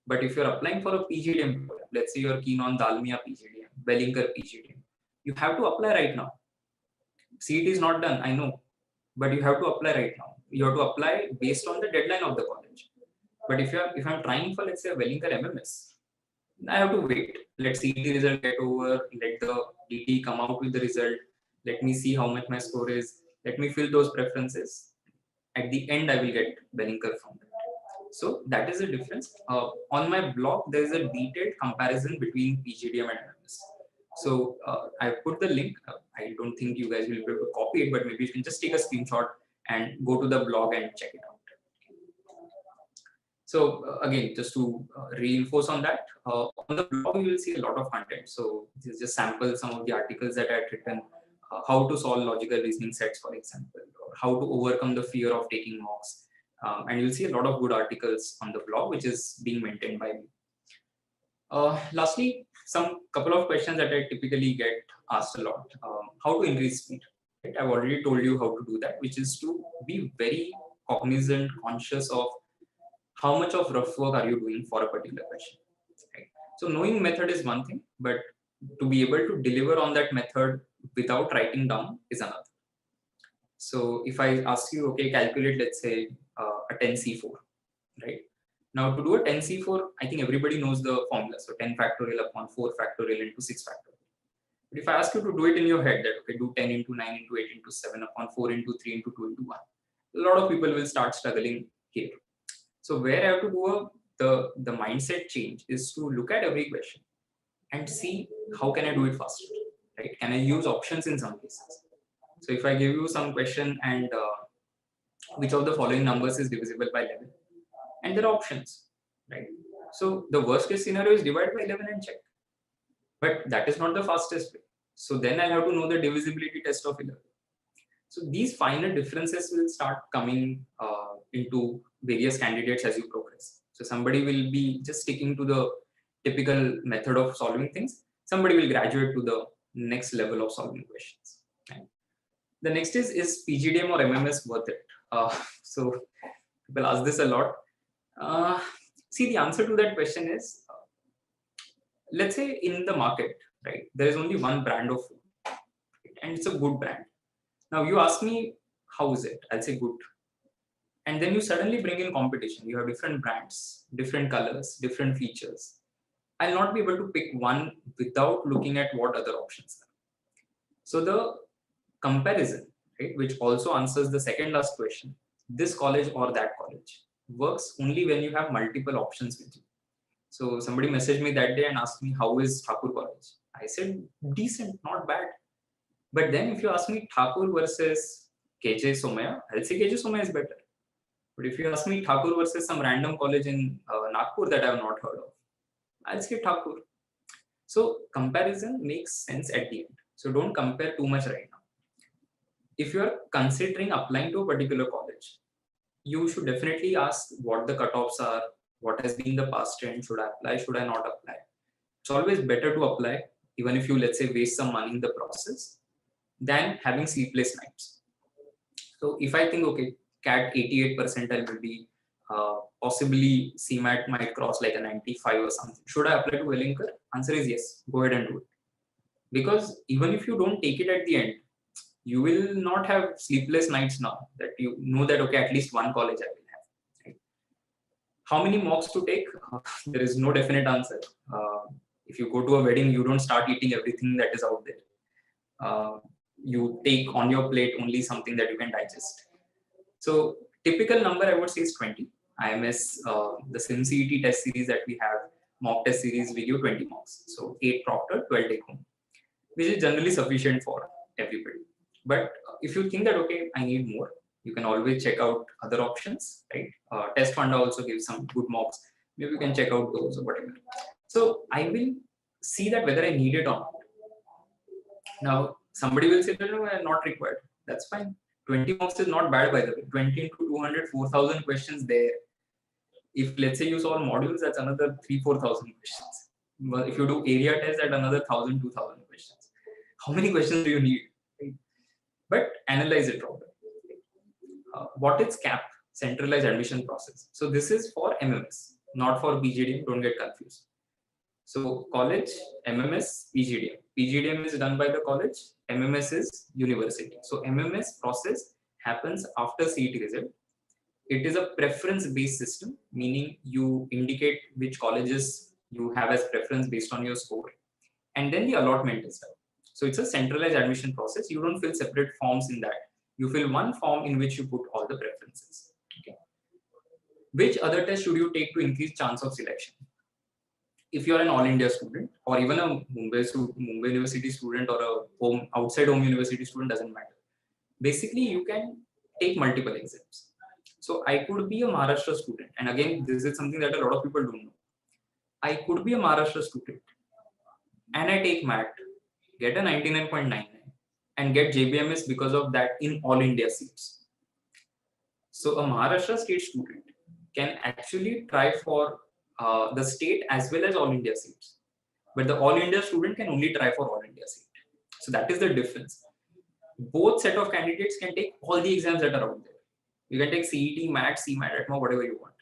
But if you're applying for a PGDM program, let's say you're keen on Dalmia PGDM, Wellinger PGDM, you have to apply right now. CET is not done, I know, but you have to apply right now. You have to apply based on the deadline of the college. But if I'm trying for, let's say, a Wellinger MMS, I have to wait. Let CET result get over, let the DT come out with the result, let me see how much my score is, let me fill those preferences. At the end, I will get Wellinger from that. So that is the difference. On my blog, there is a detailed comparison between PGDM and MMS. So I put the link. I don't think you guys will be able to copy it, but maybe you can just take a screenshot and go to the blog and check it out. So again, just to reinforce on that, on the blog you will see a lot of content. So this is just sample some of the articles that I had written, how to solve logical reasoning sets, for example, or how to overcome the fear of taking mocks. And you'll see a lot of good articles on the blog, which is being maintained by me. Lastly, some couple of questions that I typically get asked a lot. How to increase speed? Right? I've already told you how to do that, which is to be very cognizant, conscious of how much of rough work are you doing for a particular question. Right? So knowing method is one thing, but to be able to deliver on that method without writing down is another. So if I ask you, okay, calculate, let's say, a 10C4, right? Now to do a 10C4, I think everybody knows the formula. So 10 factorial upon 4 factorial into 6 factorial. But if I ask you to do it in your head, that, okay, do 10 into 9 into 8 into 7 upon 4 into 3 into 2 into 1, a lot of people will start struggling here. So where I have to do the mindset change is to look at every question and see how can I do it faster, right? Can I use options in some cases? So if I give you some question and which of the following numbers is divisible by 11, and there are options, right? So the worst case scenario is divide by 11 and check, but that is not the fastest way. So then I have to know the divisibility test of 11. So these finer differences will start coming into various candidates as you progress. So somebody will be just sticking to the typical method of solving things. Somebody will graduate to the next level of solving questions. Right? The next is PGDM or MMS worth it? So people ask this a lot. See, the answer to that question is, let's say in the market, right, there is only one brand of food, right, and it's a good brand. Now you ask me, how is it? I'll say good. And then you suddenly bring in competition. You have different brands, different colors, different features. I'll not be able to pick one without looking at what other options are. So the comparison, right, which also answers the second last question, this college or that college, works only when you have multiple options with you. So somebody messaged me that day and asked me, how is Thakur College? I said, decent, not bad. But then if you ask me Thakur versus KJ Somaya, I'll say KJ Somaya is better. But if you ask me Thakur versus some random college in Nagpur that I have not heard of, I'll say Thakur. So comparison makes sense at the end. So don't compare too much right now. If you're considering applying to a particular college, you should definitely ask what the cutoffs are, what has been the past trend, should I apply, should I not apply. It's always better to apply, even if you, let's say, waste some money in the process, than having sleepless nights. So if I think, okay, CAT 88 percentile will be, possibly CMAT might cross like a 95 or something, should I apply to Wellinger? Answer is yes. Go ahead and do it. Because even if you don't take it at the end, you will not have sleepless nights now that you know that, okay, at least one college I will have. Right? How many mocks to take? There is no definite answer. If you go to a wedding, you don't start eating everything that is out there. You take on your plate only something that you can digest. So typical number I would say is 20. IMS, the SimCET test series that we have, mock test series, we give 20 mocks. So 8 proctor, 12 take home, which is generally sufficient for everybody. But if you think that, okay, I need more, you can always check out other options, right? Test Funda also gives some good mocks. Maybe you can check out those or whatever. So I will see that whether I need it or not. Now, somebody will say, no, not required. That's fine. 20 mocks is not bad, by the way. 20 into 200, 4,000 questions there. If let's say you solve modules, that's another 3,000-4,000 questions. But if you do area test, that's another 1,000-2,000 questions. How many questions do you need? Right? But analyze it properly. What is CAP? Centralized Admission Process. So this is for MMS, not for PGDM. Don't get confused. So college, MMS, PGDM. PGDM is done by the college. MMS is university. So MMS process happens after CET result. It is a preference-based system, meaning you indicate which colleges you have as preference based on your score. And then the allotment is done. So it's a centralized admission process. You don't fill separate forms in that. You fill one form in which you put all the preferences. Okay. Which other test should you take to increase chance of selection? If you're an all India student or even a Mumbai University student or a outside home university student, doesn't matter. Basically, you can take multiple exams. So I could be a Maharashtra student. And again, this is something that a lot of people don't know. I could be a Maharashtra student and I take MAT, get a 99.99 and get JBIMS because of that in all India seats. So a Maharashtra state student can actually try for the state as well as all India seats. But the all India student can only try for all India seat. So that is the difference. Both set of candidates can take all the exams that are out there. You can take CET, MAT, CMAT, ETMA, whatever you want.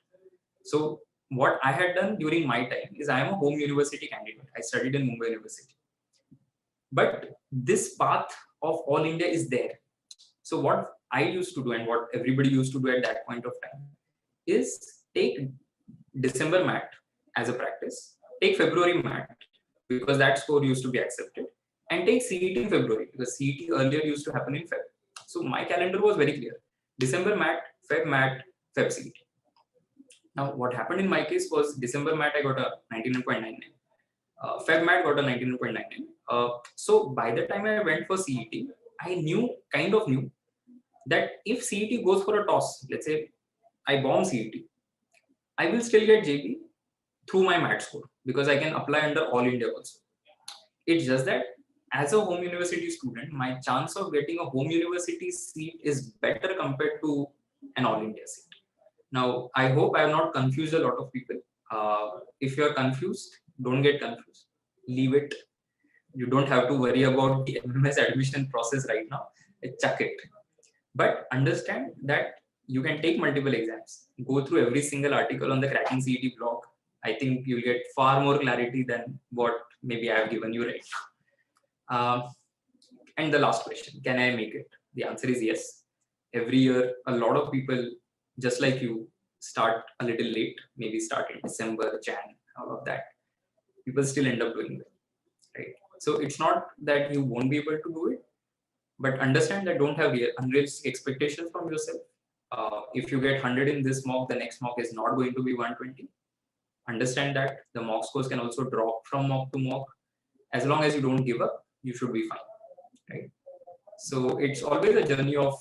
So what I had done during my time is I am a home university candidate. I studied in Mumbai University. But this path of all India is there. So what I used to do and what everybody used to do at that point of time is take December MAT as a practice, take February MAT because that score used to be accepted, and take CET in February because CET earlier used to happen in Feb. So my calendar was very clear. December MAT, Feb CET. Now what happened in my case was December MAT I got a 99.99. Feb MAT got a 99.99. So by the time I went for CET, I kind of knew that if CET goes for a toss, let's say I bomb CET, I will still get JB through my MAT score because I can apply under all India also. It's just that as a home university student, my chance of getting a home university seat is better compared to an all India seat. Now, I hope I have not confused a lot of people. If you are confused, don't get confused. Leave it. You don't have to worry about the MMS admission process right now. Chuck it. But understand that you can take multiple exams. Go through every single article on the Cracking CET blog. I think you'll get far more clarity than what maybe I have given you right now. And the last question, can I make it? The answer is yes. Every year, a lot of people, just like you, start a little late, maybe start in December, Jan, all of that. People still end up doing well, right? So it's not that you won't be able to do it, but understand that don't have unrealistic expectations from yourself. If you get 100 in this mock, the next mock is not going to be 120. Understand that the mock scores can also drop from mock to mock. As long as you don't give up, you should be fine, right? So it's always a journey of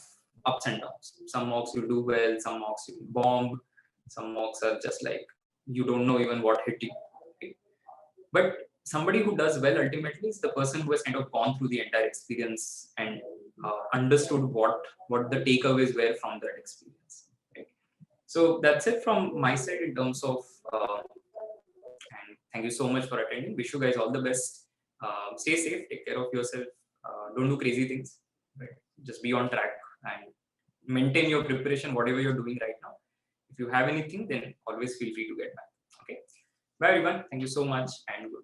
ups and downs. Some mocks you do well, some mocks you bomb, some mocks are just like you don't know even what hit you. Right? But somebody who does well ultimately is the person who has kind of gone through the entire experience and understood what the takeaways were from that experience. Right? So that's it from my side in terms of. And thank you so much for attending. Wish you guys all the best. Stay safe. Take care of yourself. Don't do crazy things. Right? Just be on track and maintain your preparation, whatever you're doing right now. If you have anything, then always feel free to get back. Okay. Bye everyone. Thank you so much and good.